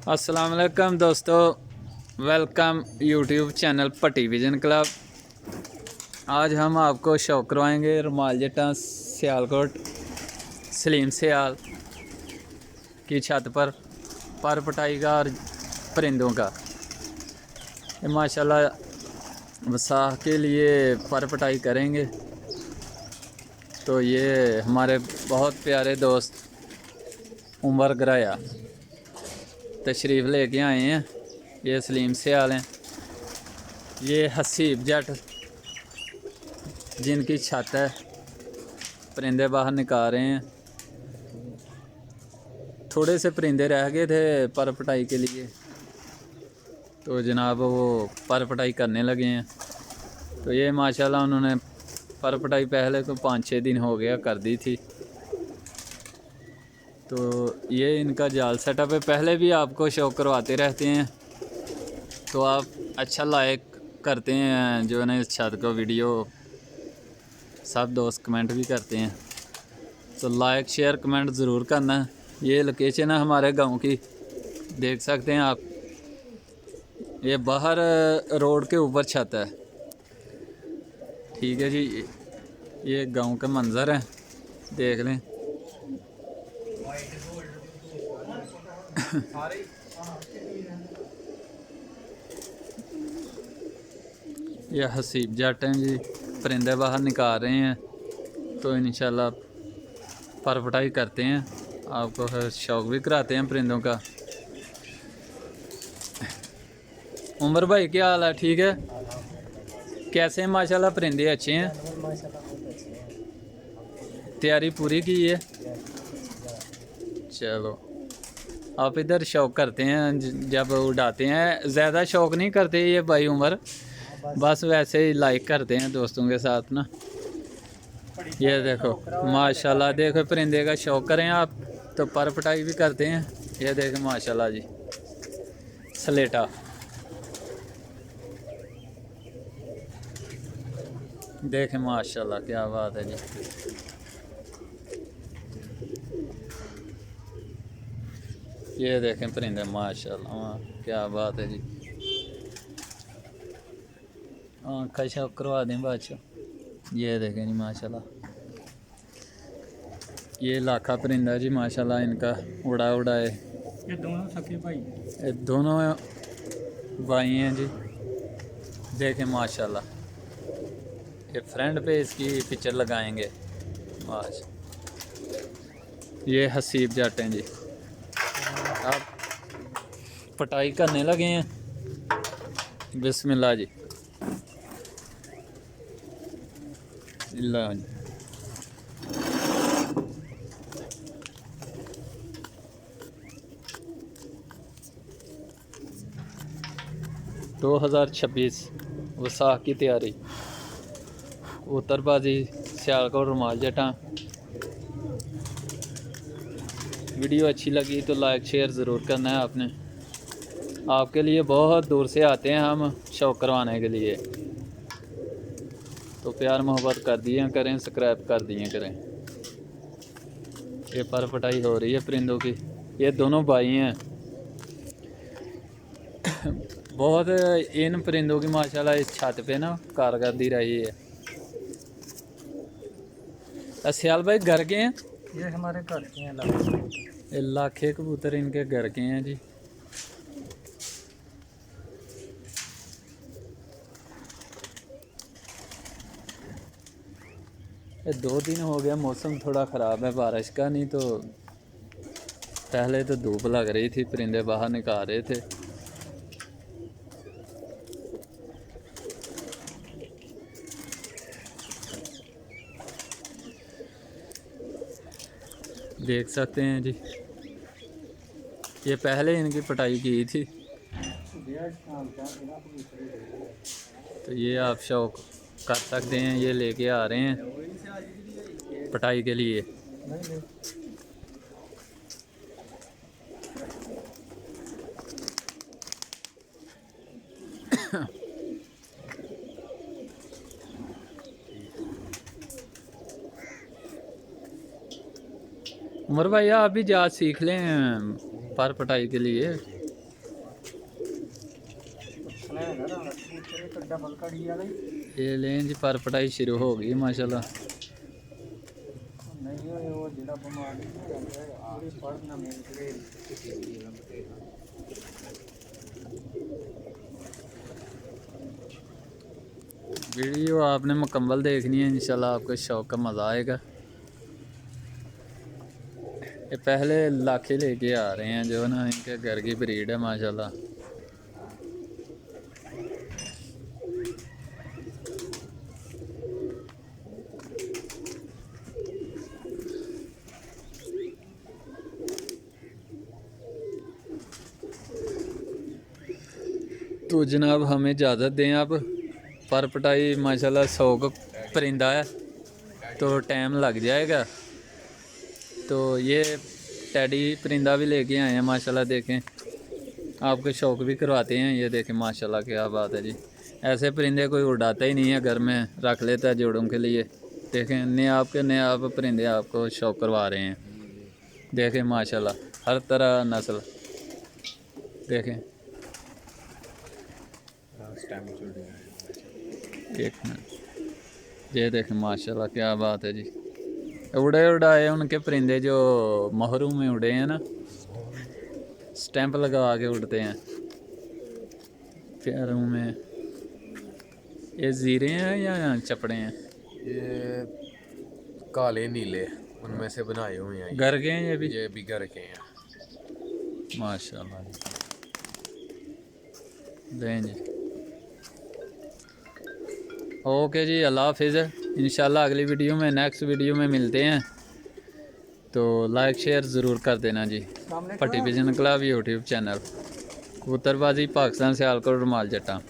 अस्सलाम वालेकुम दोस्तों, वेलकम यूट्यूब चैनल पट्टी विजन क्लब। आज हम आपको शौक करवाएंगे रुमाल जट्टा सियालकोट सलीम सियाल की छत पर पटाई का और परिंदों का। ये माशाल्लाह वसाख के लिए पर पटाई करेंगे। तो ये हमारे बहुत प्यारे दोस्त उमर गराया तशरीफ़ लेके आए हैं। ये सलीम सियाल हैं, ये हसीब जट जिनकी छत है, परिंदे बाहर निकाल रहे हैं। थोड़े से परिंदे रह गए थे पर पटाई के लिए, तो जनाब वो पर पटाई करने लगे हैं। तो ये माशाल्लाह उन्होंने पर पटाई पहले तो 5-6 दिन हो गया कर दी थी। तो ये इनका जाल सेटअप है, पहले भी आपको शौक करवाते रहते हैं। तो आप अच्छा लाइक करते हैं जो है ना इस छत को वीडियो, सब दोस्त कमेंट भी करते हैं। तो लाइक शेयर कमेंट ज़रूर करना। ये लोकेशन है हमारे गांव की, देख सकते हैं आप। ये बाहर रोड के ऊपर छत है, ठीक है जी। ये गांव का मंज़र है, देख लें। ये हसीब जट हैं जी, परिंदे बाहर निकाल रहे हैं। तो इंशाल्लाह पर पटाई करते हैं, आपको फिर शौक भी कराते हैं परिंदों का। उमर भाई क्या हाल है? ठीक है, कैसे हैं? माशाल्लाह परिंदे अच्छे हैं, तैयारी पूरी की है। चलो, आप इधर शौक करते हैं जब उड़ाते हैं, ज़्यादा शौक नहीं करते ये भाई उमर, बस वैसे ही लाइक करते हैं दोस्तों के साथ ना। ये देखो माशाल्लाह, देखो परिंदे का शौक करें आप तो पर पटाई भी करते हैं। ये देखो माशाल्लाह जी, सलेटा देखें माशाल्लाह, क्या बात है जी। ये देखें परिंदे माशाल्लाह, क्या बात है जी। आँखा शौक करवा दें बादशाह। ये देखें जी माशाल्लाह, ये लाखा परिंदा जी माशाल्लाह, इनका उड़ाए। ये दोनों सके भाई, ये दोनों भाई हैं जी, देखें माशाल्लाह। ये फ्रंट पे इसकी पिक्चर लगाएंगे आज। ये हसीब जट हैं जी, आप पटाई करने लगे हैं। बिस्मिल्लाह जी, जी। 2026 वसाख की तैयारी, उत्तरबाजी सियालकोट रुमाल जटा। वीडियो अच्छी लगी तो लाइक शेयर ज़रूर करना है आपने। आपके लिए बहुत दूर से आते हैं हम शौक करवाने के लिए, तो प्यार मोहब्बत कर दिए करें, सब्सक्राइब कर दिए करें। ये पर पटाई हो रही है परिंदों की, ये दोनों भाई हैं। बहुत इन परिंदों की माशाल्लाह इस छत पे ना कारकर्दगी रही है। सियाल भाई घर के हैं? ये हमारे घर के हैं। ये लाखे कबूतर इनके घर के हैं जी। ये 2 दिन हो गया, मौसम थोड़ा ख़राब है बारिश का, नहीं तो पहले तो धूप लग रही थी, परिंदे बाहर निकाल रहे थे। देख सकते हैं जी, ये पहले इनकी पटाई की थी। तो ये आप शौक कर सकते हैं, ये लेके आ रहे हैं पटाई के लिए। उमर भाई आप भी जाच सीख लें पर पटाई के लिए। हौसला है ना कबूतर एक डबल कड़ी वाला ही ये लें जी पर पटाई शुरू हो गई माशाल्लाह। नहीं होए वो जेड़ा बिमार नहीं है पूरी पढ़ना मेन के वीडियो आपने मुकम्मल देखनी है, इंशाल्लाह आपको शौक का मज़ा आएगा। ये पहले लाखे लेके आ रहे हैं जो ना, इनके घर की ब्रीड है माशाल्लाह। तो जनाब हमें इजाज़त दें आप। पर पटाई माशाल्लाह 100 का परिंदा है तो टाइम लग जाएगा। तो ये टेडी परिंदा भी लेके आए हैं माशाल्लाह, देखें आपको शौक भी करवाते हैं। ये देखें माशाल्लाह क्या बात है जी, ऐसे परिंदे कोई उड़ाता ही नहीं है, घर में रख लेता है जोड़ों के लिए। देखें नयाब के नयाब परिंदे आपको शौक करवा रहे हैं। देखें माशाल्लाह हर तरह नस्ल देखें। एक मिनट, ये देखें माशाल्लाह क्या बात है जी। उड़े उड़ाए उनके परिंदे जो महरूम में उड़े हैं ना, स्टैंप लगा के उड़ते हैं पैरों में। ये जीरे हैं या चपड़े हैं? ये काले नीले उनमें से बनाए हुए हैं। घर के हैं ये भी घर के हैं माशाल्लाह। दें जी, ओके जी, अल्लाह हाफिज़। इंशाल्लाह अगली वीडियो में, नेक्स्ट वीडियो में मिलते हैं। तो लाइक शेयर ज़रूर कर देना जी। Patti vision club YouTube channel, कबूतरबाजी पाकिस्तान सियालकोट रुमाल जट्टा।